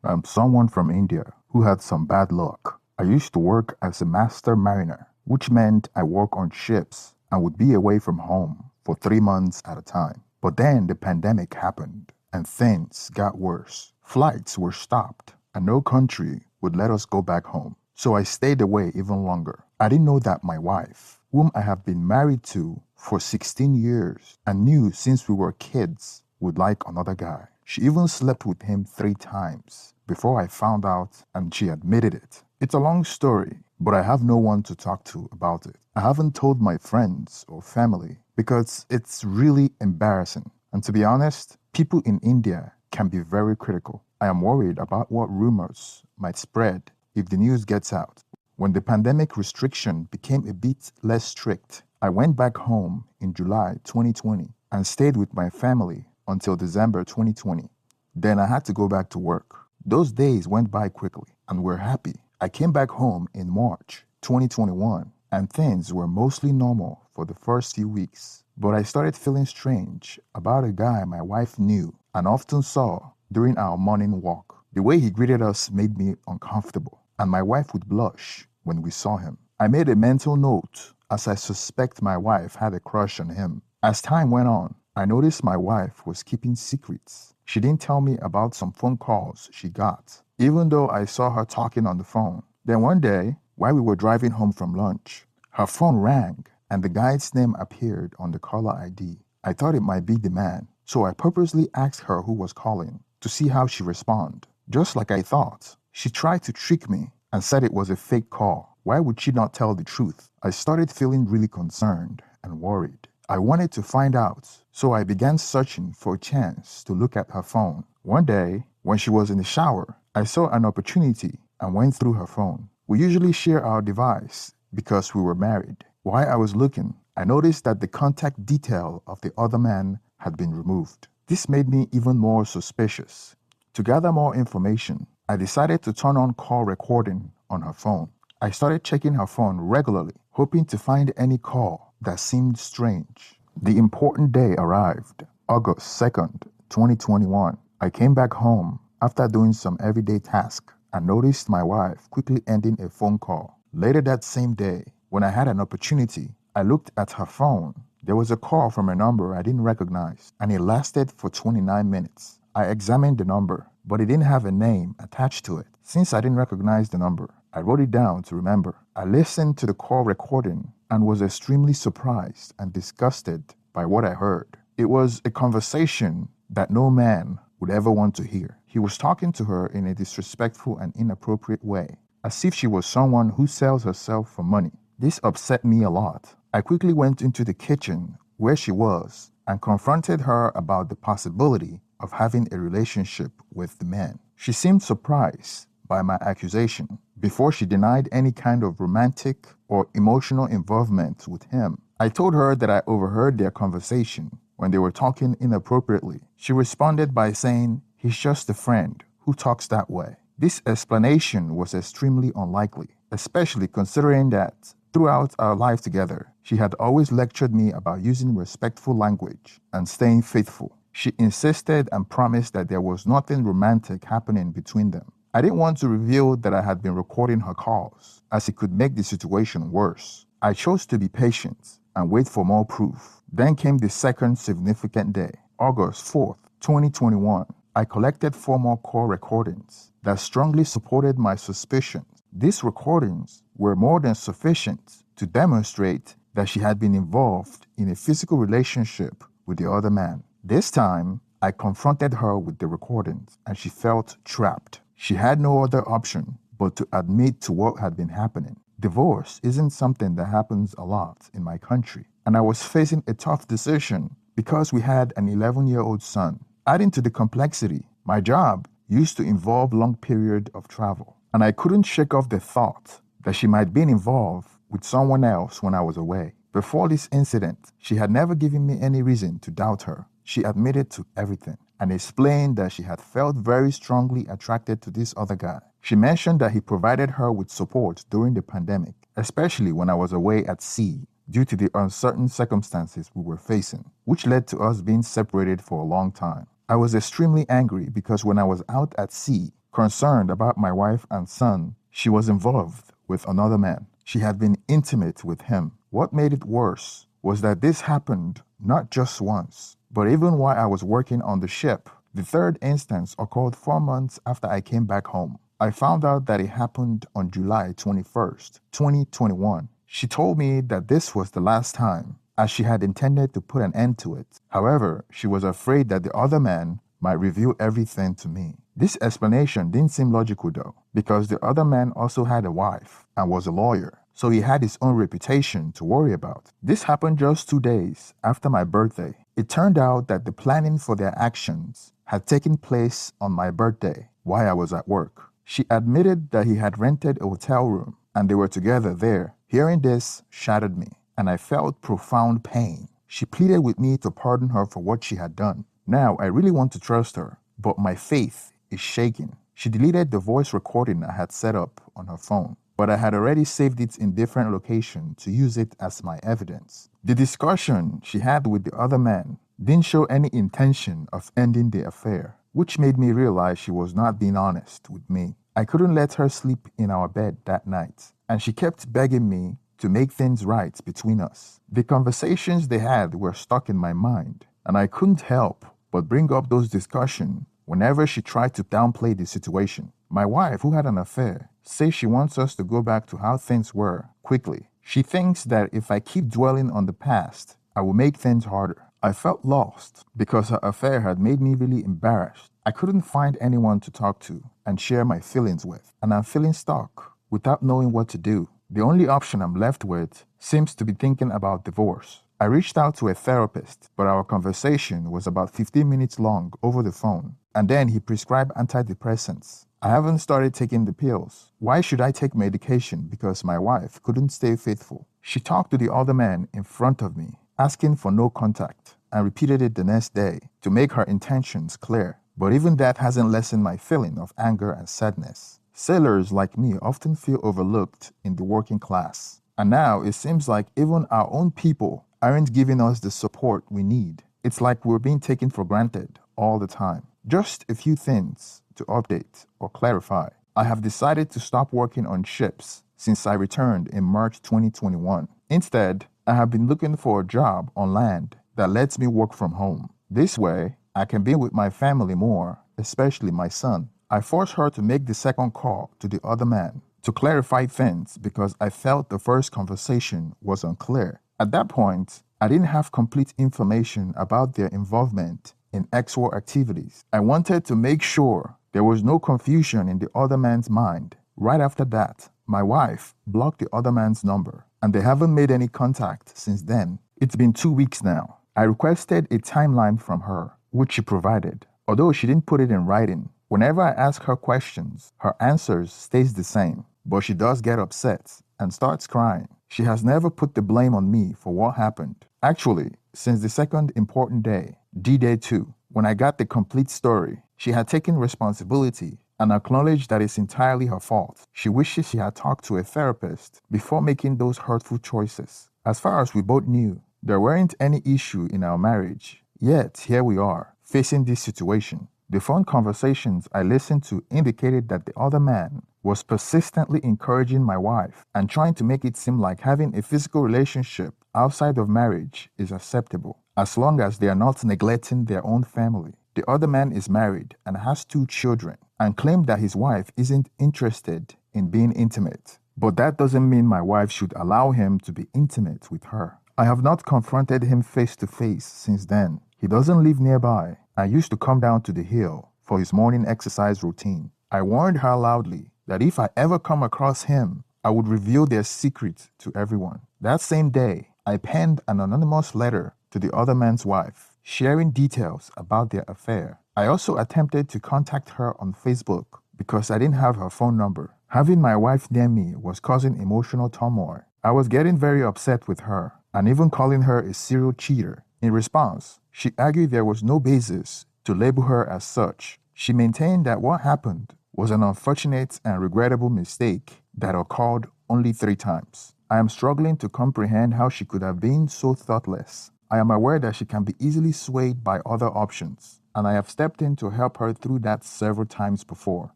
I'm someone from India who had some bad luck. I used to work as a master mariner, which meant I work on ships and would be away from home for 3 months at a time. But then the pandemic happened and things got worse. Flights were stopped and no country would let us go back home. So I stayed away even longer. I didn't know that my wife, whom I have been married to for 16 years and knew since we were kids, would like another guy. She even slept with him 3 times before I found out and she admitted it. It's a long story, but I have no one to talk to about it. I haven't told my friends or family because it's really embarrassing. And to be honest, people in India can be very critical. I am worried about what rumors might spread if the news gets out. When the pandemic restriction became a bit less strict, I went back home in July 2020 and stayed with my family until December 2020. Then I had to go back to work. Those days went by quickly and we're happy. I came back home in March 2021 and things were mostly normal for the first few weeks. But I started feeling strange about a guy my wife knew and often saw during our morning walk. The way he greeted us made me uncomfortable, and my wife would blush when we saw him. I made a mental note as I suspect my wife had a crush on him. As time went on, I noticed my wife was keeping secrets. She didn't tell me about some phone calls she got, even though I saw her talking on the phone. Then one day, while we were driving home from lunch, her phone rang and the guy's name appeared on the caller ID. I thought it might be the man, so I purposely asked her who was calling to see how she responded. Just like I thought, she tried to trick me and said it was a fake call. Why would she not tell the truth? I started feeling really concerned and worried. I wanted to find out, so I began searching for a chance to look at her phone. One day, when she was in the shower, I saw an opportunity and went through her phone. We usually share our device because we were married. While I was looking, I noticed that the contact detail of the other man had been removed. This made me even more suspicious. To gather more information, I decided to turn on call recording on her phone. I started checking her phone regularly, hoping to find any call that seemed strange. The important day arrived, August 2nd, 2021. I came back home after doing some everyday task and noticed my wife quickly ending a phone call. Later that same day, when I had an opportunity, I looked at her phone. There was a call from a number I didn't recognize, and it lasted for 29 minutes. I examined the number, but it didn't have a name attached to it. Since I didn't recognize the number, I wrote it down to remember. I listened to the call recording and was extremely surprised and disgusted by what I heard. It was a conversation that no man would ever want to hear. He was talking to her in a disrespectful and inappropriate way, as if she was someone who sells herself for money. This upset me a lot. I quickly went into the kitchen where she was and confronted her about the possibility of having a relationship with the man. She seemed surprised by my accusation. Before she denied any kind of romantic or emotional involvement with him, I told her that I overheard their conversation when they were talking inappropriately. She responded by saying, "He's just a friend who talks that way." This explanation was extremely unlikely, especially considering that throughout our life together, she had always lectured me about using respectful language and staying faithful. She insisted and promised that there was nothing romantic happening between them. I didn't want to reveal that I had been recording her calls, as it could make the situation worse. I chose to be patient and wait for more proof. Then came the second significant day, August 4th, 2021. I collected 4 more call recordings that strongly supported my suspicions. These recordings were more than sufficient to demonstrate that she had been involved in a physical relationship with the other man. This time, I confronted her with the recordings and she felt trapped. She had no other option but to admit to what had been happening. Divorce isn't something that happens a lot in my country, and I was facing a tough decision because we had an 11-year-old son. Adding to the complexity, my job used to involve long periods of travel, and I couldn't shake off the thought that she might be involved with someone else when I was away. Before this incident, she had never given me any reason to doubt her. She admitted to everything and explained that she had felt very strongly attracted to this other guy. She mentioned that he provided her with support during the pandemic, especially when I was away at sea due to the uncertain circumstances we were facing, which led to us being separated for a long time. I was extremely angry because when I was out at sea, Concerned about my wife and son, she was involved with another man. She had been intimate with him. What made it worse was that this happened not just once, but even while I was working on the ship. The third instance occurred 4 months after I came back home. I found out that it happened on July 21st, 2021. She told me that this was the last time, as she had intended to put an end to it. However, she was afraid that the other man might reveal everything to me. This explanation didn't seem logical though, because the other man also had a wife and was a lawyer, so he had his own reputation to worry about. This happened just 2 days after my birthday. It turned out that the planning for their actions had taken place on my birthday while I was at work. She admitted that he had rented a hotel room and they were together there. Hearing this shattered me, and I felt profound pain. She pleaded with me to pardon her for what she had done. Now, I really want to trust her, but my faith is shaking. She deleted the voice recording I had set up on her phone, but I had already saved it in different locations to use it as my evidence. The discussion she had with the other man didn't show any intention of ending the affair, which made me realize she was not being honest with me. I couldn't let her sleep in our bed that night, and she kept begging me to make things right between us. The conversations they had were stuck in my mind, and I couldn't help but bring up those discussions whenever she tried to downplay the situation. My wife, who had an affair, says she wants us to go back to how things were quickly. She thinks that if I keep dwelling on the past, I will make things harder. I felt lost because her affair had made me really embarrassed. I couldn't find anyone to talk to and share my feelings with, and I'm feeling stuck without knowing what to do. The only option I'm left with seems to be thinking about divorce. I reached out to a therapist, but our conversation was about 15 minutes long over the phone, and then he prescribed antidepressants. I haven't started taking the pills. Why should I take medication because my wife couldn't stay faithful? She talked to the other man in front of me, asking for no contact, and repeated it the next day to make her intentions clear. But even that hasn't lessened my feeling of anger and sadness. Sailors like me often feel overlooked in the working class. And now it seems like even our own people aren't giving us the support we need. It's like we're being taken for granted all the time. Just a few things to update or clarify. I have decided to stop working on ships since I returned in March 2021. Instead, I have been looking for a job on land that lets me work from home. This way, I can be with my family more, especially my son. I forced her to make the second call to the other man to clarify things because I felt the first conversation was unclear. At that point, I didn't have complete information about their involvement in ex-war activities. I wanted to make sure there was no confusion in the other man's mind. Right after that, my wife blocked the other man's number, and they haven't made any contact since then. It's been 2 weeks now. I requested a timeline from her, which she provided, although she didn't put it in writing. Whenever I ask her questions, her answers stays the same, but she does get upset and starts crying. She has never put the blame on me for what happened. Actually, since the second important day, D-Day 2, when I got the complete story, she had taken responsibility and acknowledged that it's entirely her fault. She wishes she had talked to a therapist before making those hurtful choices. As far as we both knew, there weren't any issue in our marriage. Yet, here we are, facing this situation. The phone conversations I listened to indicated that the other man was persistently encouraging my wife and trying to make it seem like having a physical relationship outside of marriage is acceptable, as long as they are not neglecting their own family. The other man is married and has 2 children and claimed that his wife isn't interested in being intimate. But that doesn't mean my wife should allow him to be intimate with her. I have not confronted him face to face since then. He doesn't live nearby. I used to come down to the hill for his morning exercise routine. I warned her loudly that if I ever come across him, I would reveal their secret to everyone. That same day, I penned an anonymous letter to the other man's wife, sharing details about their affair. I also attempted to contact her on Facebook because I didn't have her phone number. Having my wife near me was causing emotional turmoil. I was getting very upset with her and even calling her a serial cheater. In response, she argued there was no basis to label her as such. She maintained that what happened was an unfortunate and regrettable mistake that occurred only 3 times. I am struggling to comprehend how she could have been so thoughtless. I am aware that she can be easily swayed by other options, and I have stepped in to help her through that several times before.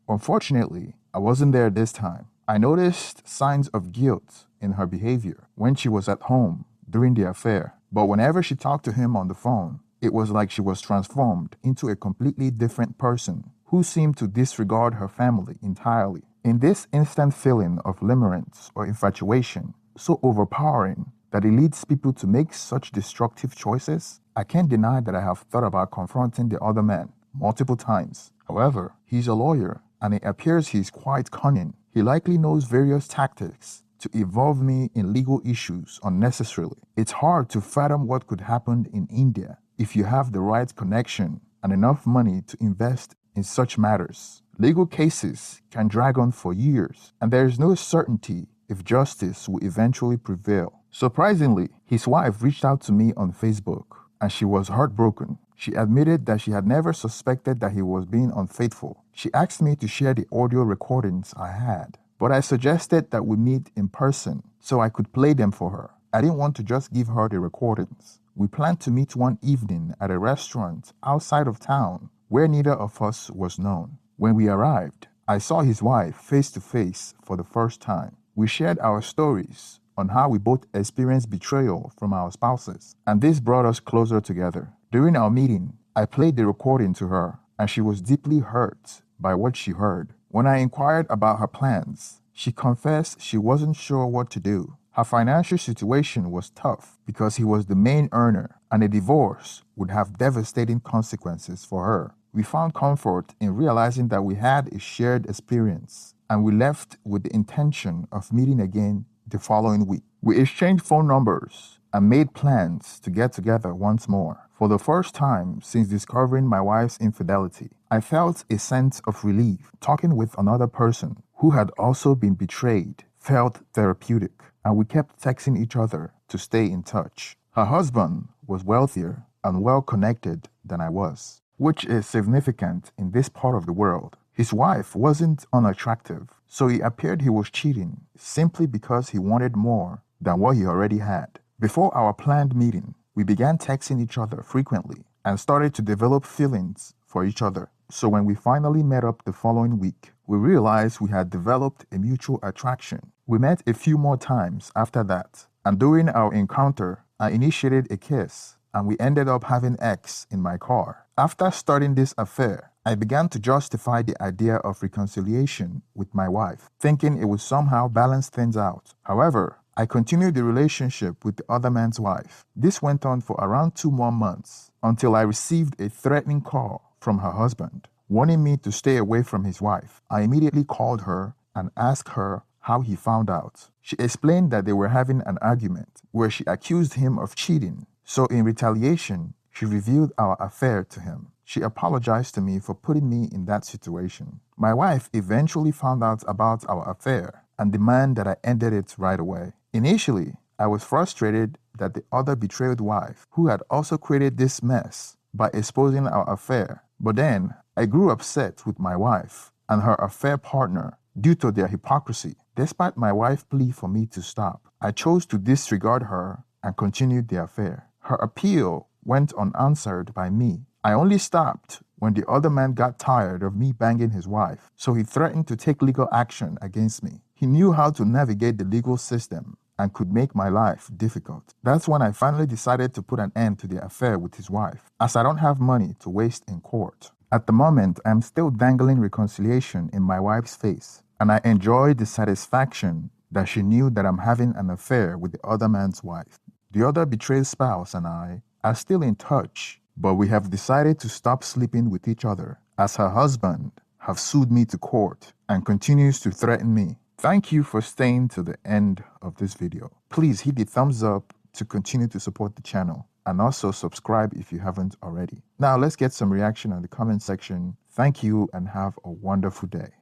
Unfortunately, I wasn't there this time. I noticed signs of guilt in her behavior when she was at home during the affair, but whenever she talked to him on the phone, it was like she was transformed into a completely different person who seemed to disregard her family entirely. In this instant feeling of limerence or infatuation, so overpowering that it leads people to make such destructive choices, I can't deny that I have thought about confronting the other man multiple times. However, he's a lawyer and it appears he's quite cunning. He likely knows various tactics to involve me in legal issues unnecessarily. It's hard to fathom what could happen in India if you have the right connection and enough money to invest in such matters. Legal cases can drag on for years, and there is no certainty if justice will eventually prevail. Surprisingly, his wife reached out to me on Facebook, and she was heartbroken. She admitted that she had never suspected that he was being unfaithful. She asked me to share the audio recordings I had, but I suggested that we meet in person so I could play them for her. I didn't want to just give her the recordings. We planned to meet one evening at a restaurant outside of town where neither of us was known. When we arrived, I saw his wife face to face for the first time. We shared our stories on how we both experienced betrayal from our spouses, and this brought us closer together. During our meeting, I played the recording to her, and she was deeply hurt by what she heard. When I inquired about her plans, she confessed she wasn't sure what to do. Her financial situation was tough because he was the main earner, and a divorce would have devastating consequences for her. We found comfort in realizing that we had a shared experience, and we left with the intention of meeting again the following week. We exchanged phone numbers and made plans to get together once more. For the first time since discovering my wife's infidelity, I felt a sense of relief. Talking with another person who had also been betrayed felt therapeutic, and we kept texting each other to stay in touch. Her husband was wealthier and well connected than I was, which is significant in this part of the world. His wife wasn't unattractive, so it appeared he was cheating simply because he wanted more than what he already had. Before our planned meeting, we began texting each other frequently and started to develop feelings for each other. So when we finally met up the following week, we realized we had developed a mutual attraction. We met a few more times after that, and during our encounter, I initiated a kiss, and we ended up having sex in my car. After starting this affair, I began to justify the idea of reconciliation with my wife, thinking it would somehow balance things out. However, I continued the relationship with the other man's wife. This went on for around 2 more months until I received a threatening call from her husband, wanting me to stay away from his wife. I immediately called her and asked her how he found out. She explained that they were having an argument where she accused him of cheating. So in retaliation, she revealed our affair to him. She apologized to me for putting me in that situation. My wife eventually found out about our affair and demanded that I ended it right away. Initially, I was frustrated that the other betrayed wife, who had also created this mess by exposing our affair, but then I grew upset with my wife and her affair partner due to their hypocrisy. Despite my wife's plea for me to stop, I chose to disregard her and continued the affair. Her appeal went unanswered by me. I only stopped when the other man got tired of me banging his wife, so he threatened to take legal action against me. He knew how to navigate the legal system and could make my life difficult. That's when I finally decided to put an end to the affair with his wife, as I don't have money to waste in court. At the moment, I'm still dangling reconciliation in my wife's face, and I enjoy the satisfaction that she knew that I'm having an affair with the other man's wife. The other betrayed spouse and I are still in touch, but we have decided to stop sleeping with each other, as her husband have sued me to court and continues to threaten me. Thank you for staying to the end of this video. Please hit the thumbs up to continue to support the channel, and also subscribe if you haven't already. Now let's get some reaction in the comment section. Thank you and have a wonderful day.